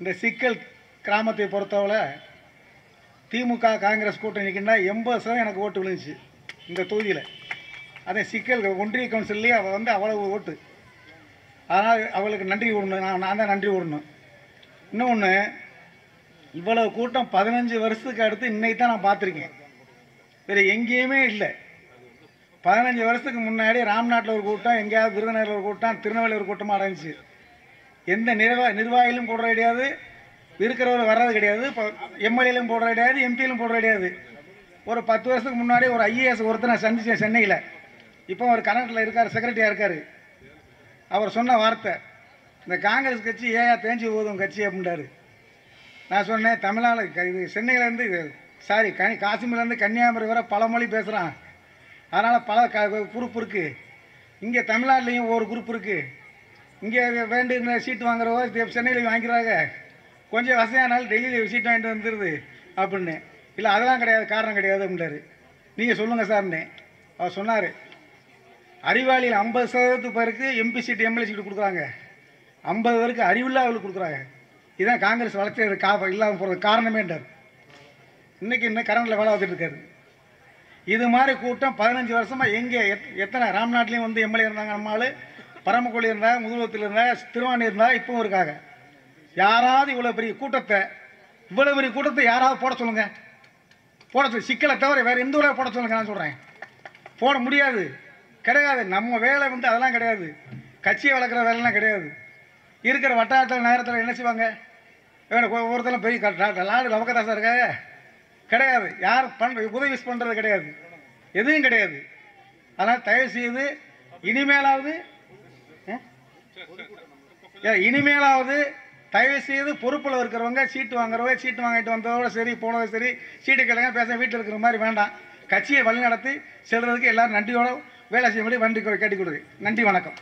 இந்த சிக்கல் கிராமத்தை பொறுத்தவரை திமுக காங்கிரஸ் கூட்டணிக்குன்னா 80% எனக்கு ஓட்டு விழுந்துச்சு இந்த தொகுதியில். அதே சிக்கல் ஒன்றிய கவுன்சில்லேயே அவள் வந்து அவ்வளவு ஓட்டு. அதனால் அவளுக்கு நன்றி விடணும். நான் தான் நன்றி விடணும். இன்னொன்று, இவ்வளவு கூட்டம் 15 வருஷத்துக்கு அடுத்து இன்னைக்கு தான் நான் பார்த்துருக்கேன். வேறு எங்கேயுமே இல்லை. 15 வருஷத்துக்கு முன்னாடி ராம்நாட்டில் ஒரு கூட்டம், எங்கேயாவது விருதுநகரில் ஒரு கூட்டம், திருநெல்வேலி ஒரு கூட்டமாக நடந்துச்சு. எந்த நிர்வாகிகளும் போடுற கிடையாது, இருக்கிறவர் வர்றது கிடையாது, இப்போ எம்எல்ஏலும் போடுற கிடையாது, எம்பியிலும் போடுற கிடையாது. ஒரு 10 வருஷத்துக்கு முன்னாடி ஒரு ஐஏஎஸ் ஒருத்தனை சந்தித்தேன் சென்னையில். இப்போ அவர் கர்நாடகில் இருக்கார், செக்ரட்டரியாக இருக்கார். அவர் சொன்ன வார்த்தை, இந்த காங்கிரஸ் கட்சி ஏயா தேஞ்சு போதும் கட்சி அப்படின்றாரு. நான் சொன்னேன், தமிழ்நாடு இது சென்னையிலேருந்து காசிமிலேருந்து கன்னியாகுமரி வரை பல மொழி பேசுகிறான். அதனால் பல குரூப் இருக்குது. இங்கே தமிழ்நாட்டிலையும் ஒரு குரூப் இருக்குது. இங்கே வேண்டிய சீட்டு வாங்குறவோ சென்னையில் வாங்கிறாங்க, கொஞ்சம் வசதியானாலும் டெல்லியில் சீட் வாங்கிட்டு வந்துடுது அப்படின்னு. இல்லை அதெல்லாம் கிடையாது, காரணம் கிடையாது அப்படின்றாரு. நீங்கள் சொல்லுங்கள் சார்னே. அவர் சொன்னார், அறிவாளியில் 50% பேருக்கு எம்பி சீட்டு எம்எல்ஏ சீட்டு கொடுக்குறாங்க, 50 பேருக்கு அறிவில்லாதவர்களுக்கு கொடுக்குறாங்க. இதுதான் காங்கிரஸ் வளர்ச்சி இல்லாமல் போகிறது காரணமேன்றார். இன்றைக்கி இன்னும் கரண்டில் வேலை வந்துட்டு இருக்காரு. இது மாதிரி கூட்டம் 15 வருஷமாக எங்கே எத்தனை ராம்நாட்லேயும் வந்து எம்எல்ஏ இருந்தாங்க, நம்மளால் பரமக்குடி இருந்தால், முதுகுளத்தில் இருந்தால், திருவாணி இருந்தால், இப்பவும் இருக்காங்க. யாராவது இவ்வளோ பெரிய கூட்டத்தை யாராவது போட சொல்லுங்கள். போட சொல்லு. சிக்கலை தவிர வேறு எந்த ஊரில் போட சொல்லுங்க. நான் சொல்கிறேன், போட முடியாது, கிடையாது. நம்ம வேலை வந்து அதெல்லாம் கிடையாது. கட்சியை வளர்க்குற வேலைலாம் கிடையாது. இருக்கிற வட்டாரத்தில் நேரத்தில் என்ன செய்வாங்க, ஒவ்வொருத்தரும் பெரிய நாடு லவக்கதாசா இருக்காங்க, கிடையாது. யார் உதவி பண்ணுறது கிடையாது, எதுவும் கிடையாது. அதனால் தயவு செய்து இனிமேலாவது தயவு செய்து பொறுப்பில் இருக்கிறவங்க சீட்டு வாங்குறவங்க, சீட்டு வாங்கிட்டு வந்ததோட சரி, போனதோ சரி, சீட்டு கிழங்க பேச வீட்டில் இருக்கிற மாதிரி வேண்டாம். கட்சியை வழி நடத்தி செல்றதுக்கு எல்லாரும் நன்றியோட வேலை செய்யும்படி கேட்டுக் கொடுங்க. நன்றி, வணக்கம்.